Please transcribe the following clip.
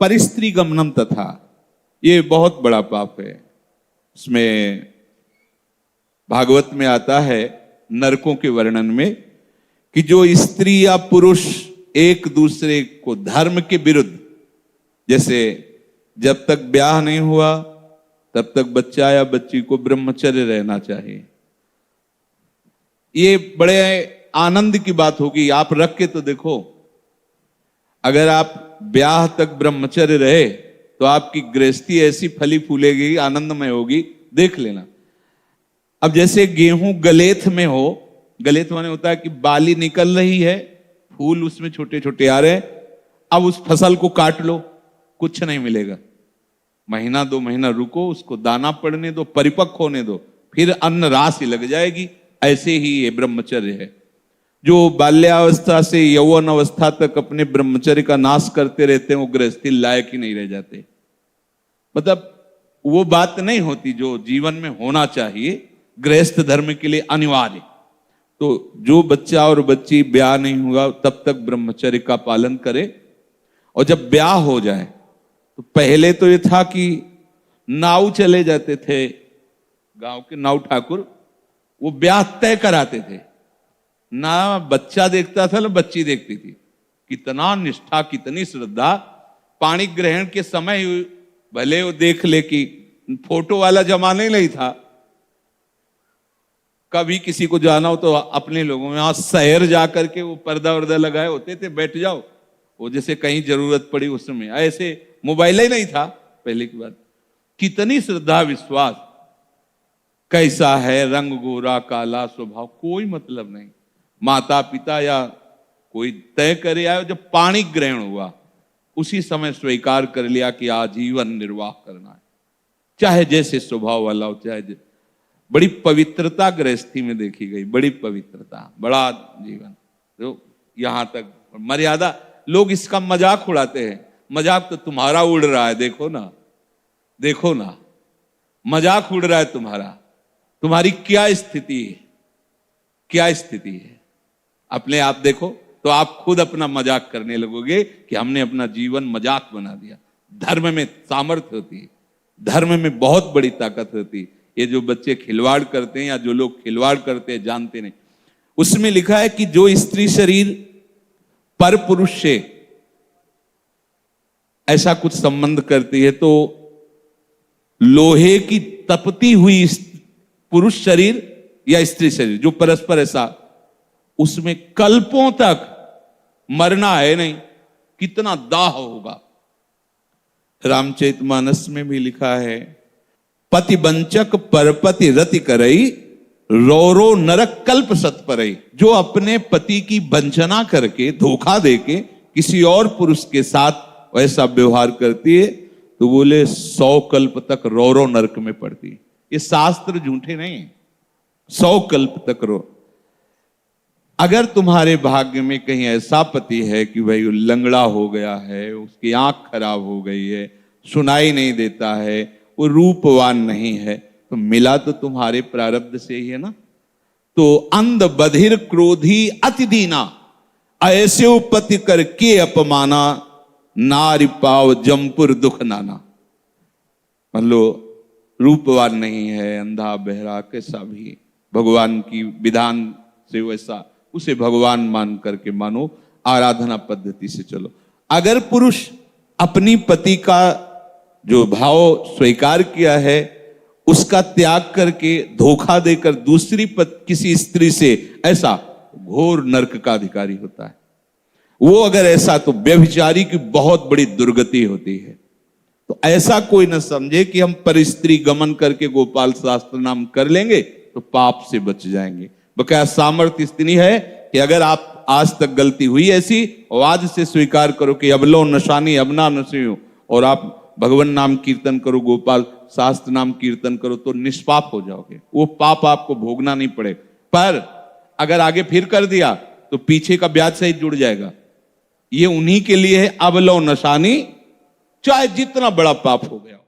परिस्त्री गमनम तथा, ये बहुत बड़ा पाप है। इसमें भागवत में आता है नरकों के वर्णन में कि जो स्त्री या पुरुष एक दूसरे को धर्म के विरुद्ध, जैसे जब तक ब्याह नहीं हुआ तब तक बच्चा या बच्ची को ब्रह्मचर्य रहना चाहिए। ये बड़े आनंद की बात होगी। आप रख के तो देखो, अगर आप ब्याह तक ब्रह्मचर्य रहे तो आपकी गृहस्थी ऐसी फली फूलेगी, आनंदमय होगी, देख लेना। अब जैसे गेहूं गलेथ में हो, गलेथ माने होता है कि बाली निकल रही है, फूल उसमें छोटे छोटे आ रहे हैं, अब उस फसल को काट लो, कुछ नहीं मिलेगा। महीना 2 महीना रुको, उसको दाना पड़ने दो, परिपक्व होने दो, फिर अन्न राशि लग जाएगी। ऐसे ही ये ब्रह्मचर्य है। जो बाल्यावस्था से यौवन अवस्था तक अपने ब्रह्मचर्य का नाश करते रहते हैं, वो गृहस्थी लायक ही नहीं रह जाते। मतलब वो बात नहीं होती जो जीवन में होना चाहिए, गृहस्थ धर्म के लिए अनिवार्य। तो जो बच्चा और बच्ची ब्याह नहीं हुआ तब तक ब्रह्मचर्य का पालन करे, और जब ब्याह हो जाए तो पहले तो ये था कि नाऊ चले जाते थे, गांव के नाऊ ठाकुर, वो ब्याह तय कराते थे। ना बच्चा देखता था ना बच्ची देखती थी। कितना निष्ठा, कितनी श्रद्धा। पाणी ग्रहण के समय भले वो देख ले कि फोटो वाला जमाना ही नहीं था, कभी किसी को जाना हो तो अपने लोगों में, शहर जाकर के वो पर्दा वर्दा लगाए होते थे, बैठ जाओ, वो जैसे कहीं जरूरत पड़ी उस समय। ऐसे मोबाइल ही नहीं था पहले की बात। कितनी श्रद्धा, विश्वास, कैसा है, रंग गोरा काला, स्वभाव, कोई मतलब नहीं। माता पिता या कोई तय करे आयो, जब पाणी ग्रहण हुआ उसी समय स्वीकार कर लिया कि आजीवन निर्वाह करना है, चाहे जैसे स्वभाव वाला हो, चाहे बड़ी पवित्रता गृहस्थी में देखी गई, बड़ी पवित्रता, बड़ा जीवन। तो यहां तक मर्यादा, लोग इसका मजाक उड़ाते हैं। मजाक तो तुम्हारा उड़ रहा है, देखो ना, देखो ना, मजाक उड़ रहा है तुम्हारा। तुम्हारी क्या स्थिति है, क्या स्थिति है, अपने आप देखो तो आप खुद अपना मजाक करने लगोगे कि हमने अपना जीवन मजाक बना दिया। धर्म में सामर्थ्य होती है, धर्म में बहुत बड़ी ताकत होती है। ये जो बच्चे खिलवाड़ करते हैं या जो लोग खिलवाड़ करते हैं जानते नहीं। उसमें लिखा है कि जो स्त्री शरीर पर पुरुष से ऐसा कुछ संबंध करती है तो लोहे की तपती हुई पुरुष शरीर या स्त्री शरीर जो परस्पर ऐसा, उसमें कल्पों तक मरना है नहीं। कितना दाह होगा। रामचरितमानस में भी लिखा है, पति वंचक परपति रति करई, रौरो नरक कल्प सतपरई। जो अपने पति की वंचना करके, धोखा देके किसी और पुरुष के साथ वैसा व्यवहार करती है तो बोले 100 कल्प तक रौरो नरक में पड़ती है। ये शास्त्र झूठे नहीं है। 100 कल्प तक रो। अगर तुम्हारे भाग्य में कहीं ऐसा पति है कि भाई लंगड़ा हो गया है, उसकी आंख खराब हो गई है, सुनाई नहीं देता है, वो रूपवान नहीं है, तो मिला तो तुम्हारे प्रारब्ध से ही है ना। तो अंध बधिर क्रोधी अति दीना, ऐसे उपति करके अपमाना, नारी पाव जमपुर दुख नाना। मान लो रूपवान नहीं है, अंधा बहरा, कैसा भी भगवान की विधान से वैसा, उसे भगवान मान करके मानो, आराधना पद्धति से चलो। अगर पुरुष अपनी पति का जो भाव स्वीकार किया है उसका त्याग करके धोखा देकर दूसरी किसी स्त्री से, ऐसा घोर नरक का अधिकारी होता है वो। अगर ऐसा, तो व्यभिचारी की बहुत बड़ी दुर्गति होती है। तो ऐसा कोई न समझे कि हम परिस्त्री गमन करके गोपाल शास्त्र नाम कर लेंगे तो पाप से बच जाएंगे। बकाया सामर्थ्य इतनी है कि अगर आप आज तक गलती हुई ऐसी, और आज से स्वीकार करो कि अबलो नशानी अबना नसियो, और आप भगवान नाम कीर्तन करो, गोपाल शास्त्र नाम कीर्तन करो, तो निष्पाप हो जाओगे। वो पाप आपको भोगना नहीं पड़े। पर अगर आगे फिर कर दिया तो पीछे का ब्याज सहित जुड़ जाएगा। ये उन्हीं के लिए है, अबलो नशानी, चाहे जितना बड़ा पाप हो गया।